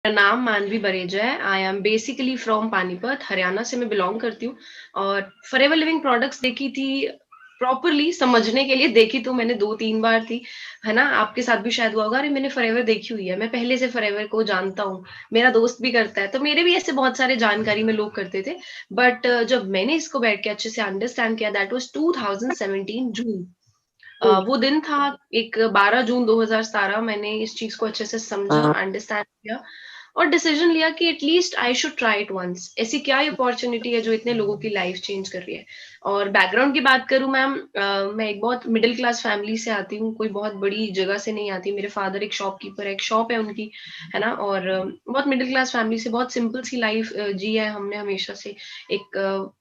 मेरा नाम मानवी बरेजा है। I am basically from Panipat, Haryana से मैं बिलॉन्ग करती हूँ। और फॉरएवर लिविंग प्रोडक्ट्स देखी थी, प्रॉपरली समझने के लिए देखी तो मैंने 2-3 बार थी, है ना? आपके साथ भी शायद हुआ होगा। अरे मैंने फॉरएवर देखी हुई है, मैं पहले से फॉरएवर को जानता हूँ, मेरा दोस्त भी करता है, तो मेरे भी ऐसे बहुत सारे जानकारी में लोग करते थे। बट जब मैंने इसको बैठ के अच्छे से अंडरस्टैंड किया, दैट वाज़ 2017 जून। हम्म। वो दिन था, एक 12 जून 2017, मैंने इस चीज़ को अच्छे से समझा, अंडरस्टैंड किया और डिसीजन लिया कि at least I should try it once. ऐसी क्या अपॉर्चुनिटी है जो इतने लोगों की लाइफ चेंज कर रही है। और बैकग्राउंड की बात करूं मैम, मैं एक बहुत मिडिल क्लास फैमिली से आती हूँ, कोई बहुत बड़ी जगह से नहीं आती। मेरे फादर एक शॉपकीपर है, एक शॉप है उनकी, है ना? और बहुत मिडिल क्लास फैमिली से, बहुत सिंपल सी लाइफ जी है हमने हमेशा से। एक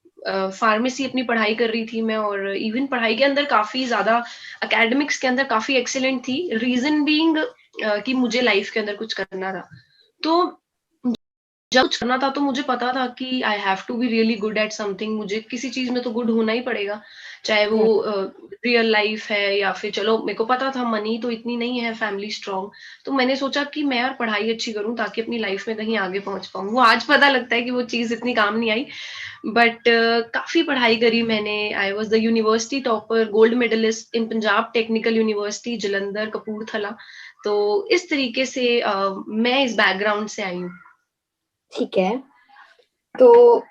फार्मेसी अपनी पढ़ाई कर रही थी मैं, और इवन पढ़ाई के अंदर काफी ज्यादा, एकेडमिक्स के अंदर काफी एक्सीलेंट थी। रीजन बीइंग कि मुझे लाइफ के अंदर कुछ करना था। तो जब कुछ करना था तो मुझे पता था कि I have to be really good at something. मुझे किसी चीज में तो गुड होना ही पड़ेगा, चाहे वो रियल लाइफ है या फिर, चलो मेरे को पता था मनी तो इतनी नहीं है, फैमिली स्ट्रांग। तो मैंने सोचा कि मैं यार पढ़ाई अच्छी करूं ताकि अपनी लाइफ में कहीं आगे पहुंच पाऊं। वो आज पता लगता है कि वो चीज इतनी काम नहीं आई। बट काफी पढ़ाई करी मैंने। I was the university topper, gold medalist in Punjab Technical University Jalandhar Kapurthala. तो इस तरीके से मैं इस बैकग्राउंड से आई हूँ। ठीक है। तो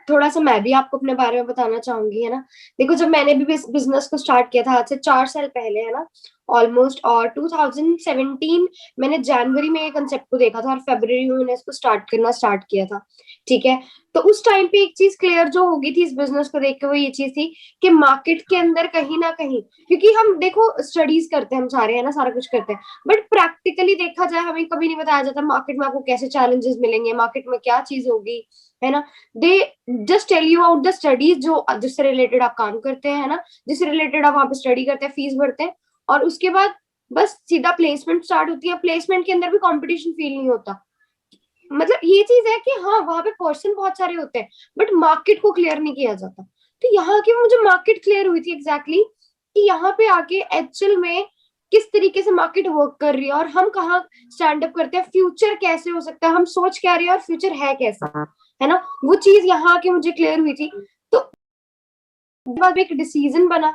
थोड़ा सा मैं भी आपको अपने बारे में बताना चाहूंगी, है ना। देखो, जब मैंने भी बिजनेस को स्टार्ट किया था आज से 4 साल पहले, है ना, ऑलमोस्ट, और 2017 मैंने जनवरी में ये कंसेप्ट को देखा था और फरवरी में मैंने इसको स्टार्ट किया था। ठीक है। तो उस टाइम पे एक चीज क्लियर जो होगी थी इस बिजनेस को देख के, वो ये चीज थी कि मार्केट के अंदर कहीं ना कहीं, क्योंकि हम देखो स्टडीज करते हैं, हम सारे, है ना, सारा कुछ करते हैं, बट प्रैक्टिकली देखा जाए हमें कभी नहीं बताया जाता मार्केट में आपको कैसे चैलेंजेस मिलेंगे, मार्केट में क्या चीज होगी, है ना। They just tell you out the studies जो जिससे रिलेटेड आप काम करते हैं, है ना, जिससे रिलेटेड आप वहां पे स्टडी करते हैं, फीस भरते हैं, और उसके बाद बस सीधा प्लेसमेंट स्टार्ट होती है। प्लेसमेंट के अंदर भी कंपटीशन फील नहीं होता। मतलब ये चीज है कि हाँ, वहां पे पर्सन बहुत सारे होते हैं, बट मार्केट को क्लियर नहीं किया जाता। तो यहाँ की मुझे मार्केट क्लियर हुई थी एग्जैक्टली कि यहाँ पे आके एक्चुअल में किस तरीके से मार्केट वर्क कर रही है और हम कहाँ स्टैंड अप करते हैं, फ्यूचर कैसे हो सकता है, हम सोच क्या रहे हैं और फ्यूचर है कैसा, है ना। वो चीज यहाँ आके मुझे क्लियर हुई थी। तो बाद एक डिसीजन बना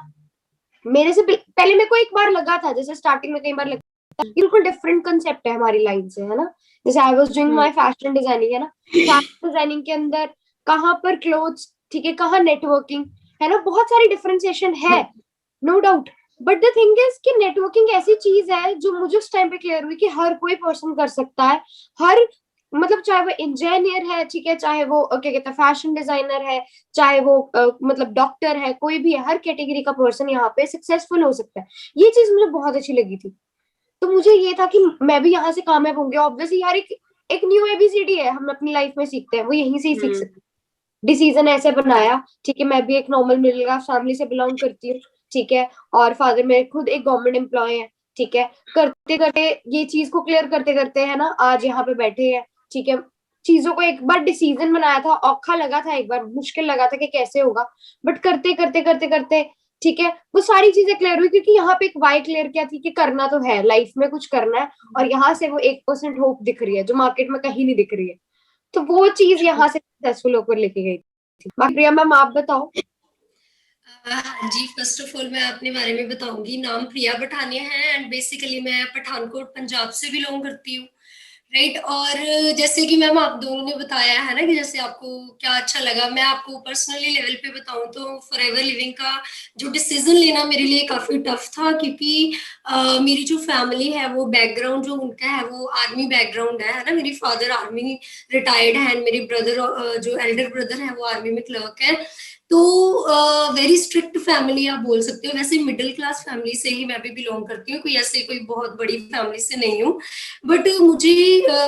मेरे से। पहले मेरे को एक बार लगा था, जैसे स्टार्टिंग में कई बार लगता है बिल्कुल डिफरेंट कंसेप्ट है हमारी लाइन से, है ना। जैसे I was doing hmm. My fashion designing, है ना। फैशन डिजाइनिंग के अंदर कहाँ पर क्लोथ्स, ठीक है, कहाँ नेटवर्किंग, है ना, बहुत सारी डिफरेंशिएशन है, no doubt. But the thing is कि नेटवर्किंग ऐसी चीज है जो मुझे उस टाइम पे क्लियर हुई कि हर कोई पर्सन कर सकता है। हर, मतलब चाहे वो इंजीनियर है, ठीक है, चाहे वो क्या कहते हैं फैशन डिजाइनर है, चाहे वो मतलब डॉक्टर है, कोई भी है, हर कैटेगरी का पर्सन यहाँ पे सक्सेसफुल हो सकता है। ये चीज मुझे बहुत अच्छी लगी थी। तो मुझे ये था कि मैं भी यहाँ से कामयाब होंगे। ऑब्वियसली यार, एक एक न्यू एबीसीडी है, हम अपनी लाइफ में सीखते हैं, वो यहीं से ही सीख हम्म। सकते हैं। डिसीजन ऐसे बनाया, ठीक है, मैं भी एक नॉर्मल मिडिल क्लास फैमिली से बिलोंग करती हूँ, ठीक है, और फादर मेरे खुद एक गवर्नमेंट एम्प्लॉय है, ठीक है। करते करते ये चीज को क्लियर करते करते, है ना, आज यहाँ पे बैठे हैं, ठीक है। चीजों को एक बार डिसीजन बनाया था, औखा लगा था, एक बार मुश्किल लगा था कि कैसे होगा, बट करते करते करते करते, ठीक है, वो सारी चीजें क्लियर हुई, क्योंकि यहाँ पे एक वाई क्लियर किया थी कि करना तो है, लाइफ में कुछ करना है, और यहाँ से वो 1% होप दिख रही है जो मार्केट में कहीं नहीं दिख रही है। तो वो चीज यहाँ से सक्सेसफुल होकर लेके गई थी। बाकी प्रिया मैम, आप बताओ। हाँ जी, फर्स्ट ऑफ ऑल मैं अपने बारे में बताऊंगी। नाम प्रिया पठानिया है एंड बेसिकली मैं पठानकोट पंजाब से बिलोंग करती हूँ। राइट। और जैसे कि मैम आप दोनों ने बताया है ना कि जैसे आपको क्या अच्छा लगा, मैं आपको पर्सनली लेवल पे बताऊं तो फॉरएवर लिविंग का जो डिसीजन लेना मेरे लिए काफी टफ था, क्योंकि मेरी जो फैमिली है वो बैकग्राउंड जो उनका है वो आर्मी बैकग्राउंड है ना। मेरे फादर आर्मी रिटायर्ड है एंड मेरे ब्रदर जो एल्डर ब्रदर है वो आर्मी में क्लर्क है। तो वेरी स्ट्रिक्ट फैमिली आप बोल सकते हो। वैसे मिडिल क्लास फैमिली से ही मैं भी बिलोंग करती हूँ, कोई ऐसे कोई बहुत बड़ी फैमिली से नहीं हूँ। बट मुझे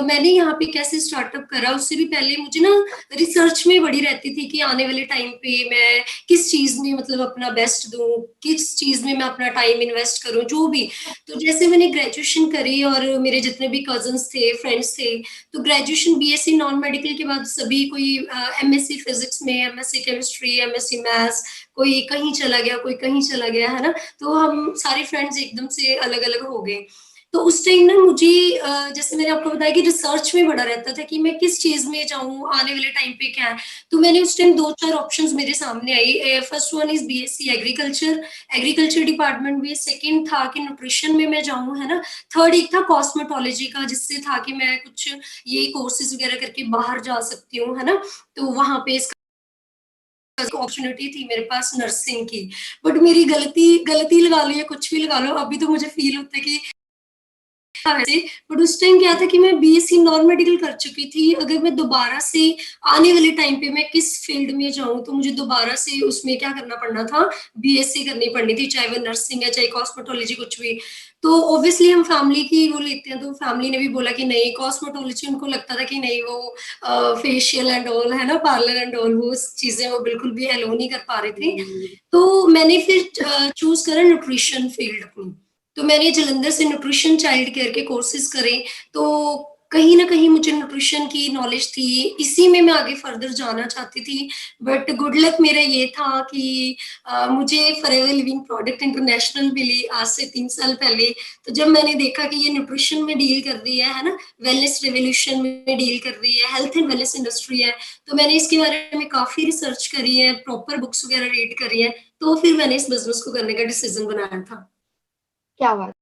मैंने यहाँ पे कैसे स्टार्टअप करा, उससे भी पहले मुझे ना रिसर्च में बड़ी रहती थी कि आने वाले टाइम पे मैं किस चीज में मतलब अपना बेस्ट दूं, किस चीज में मैं अपना टाइम इन्वेस्ट करूं, जो भी। तो जैसे मैंने ग्रेजुएशन करी और मेरे जितने भी कजन्स थे, फ्रेंड्स थे, तो ग्रेजुएशन बीएससी नॉन मेडिकल के बाद सभी कोई एमएससी फिजिक्स में, एमएससी केमिस्ट्री, एमएससी मैथ्स, कोई कहीं चला गया, कोई कहीं चला गया, है ना। तो हम सारे फ्रेंड्स एकदम से अलग अलग हो गए। तो उस टाइम ना मुझे जैसे मैंने आपको बताया कि रिसर्च में बड़ा रहता था कि मैं किस चीज़ में जाऊँ, आने वाले टाइम पे क्या है। तो मैंने उस टाइम 2-4 ऑप्शंस मेरे सामने आई। First one is BSc agriculture, agriculture department भी। सेकंड था कि न्यूट्रिशन में मैं जाऊँ, है ना? थर्ड एक था कॉस्मेटोलॉजी का, जिससे था कि मैं कुछ ये कोर्सेज़ वगैरह करके बाहर जा सकती हूँ, है ना? तो वहाँ पे इसका अपॉर्चुनिटी थी मेरे पास नर्सिंग की। बट मेरी गलती गलती लगा लो या कुछ भी लगा लो, अभी तो मुझे फ़ील होता है कि वैसे, बट उस टाइम क्या था कि मैं बीएससी नॉन मेडिकल कर चुकी थी। अगर मैं दोबारा से आने वाले टाइम पे मैं किस फील्ड में जाऊँ, तो मुझे दोबारा से उसमें क्या करना पड़ना था, बीएससी करनी पड़नी थी, चाहे वो नर्सिंग है, चाहे कॉस्मेटोलॉजी कुछ भी। तो ऑब्वियसली हम फैमिली की वो लेते हैं, तो फैमिली ने भी बोला कि नहीं, कॉस्मेटोलॉजी उनको लगता था कि नहीं वो फेशियल एंड ऑल, है ना, पार्लर एंड ऑल, वो चीज़ें वो बिल्कुल भी अलाउ नहीं कर पा रहे थे। तो मैंने फिर चूज़ करा न्यूट्रिशन फील्ड अपनी। तो मैंने जालंधर से न्यूट्रिशन चाइल्ड केयर के कोर्सेज करे, तो कहीं न कहीं मुझे न्यूट्रिशन की नॉलेज थी, इसी में मैं आगे फर्दर जाना चाहती थी। बट गुड लक मेरा ये था कि मुझे फॉरएवर लिविंग प्रोडक्ट इंटरनेशनल मिली आज से 3 साल पहले। तो जब मैंने देखा कि ये न्यूट्रिशन में डील कर रही है ना? वेलनेस रिवॉल्यूशन में डील कर रही है, हेल्थ एंड वेलनेस इंडस्ट्री है, तो मैंने इसके बारे में काफ़ी रिसर्च करी है, प्रॉपर बुक्स वगैरह रीड करी हैं, तो फिर मैंने इस बिज़नेस को करने का डिसीज़न बनाया था। क्या बात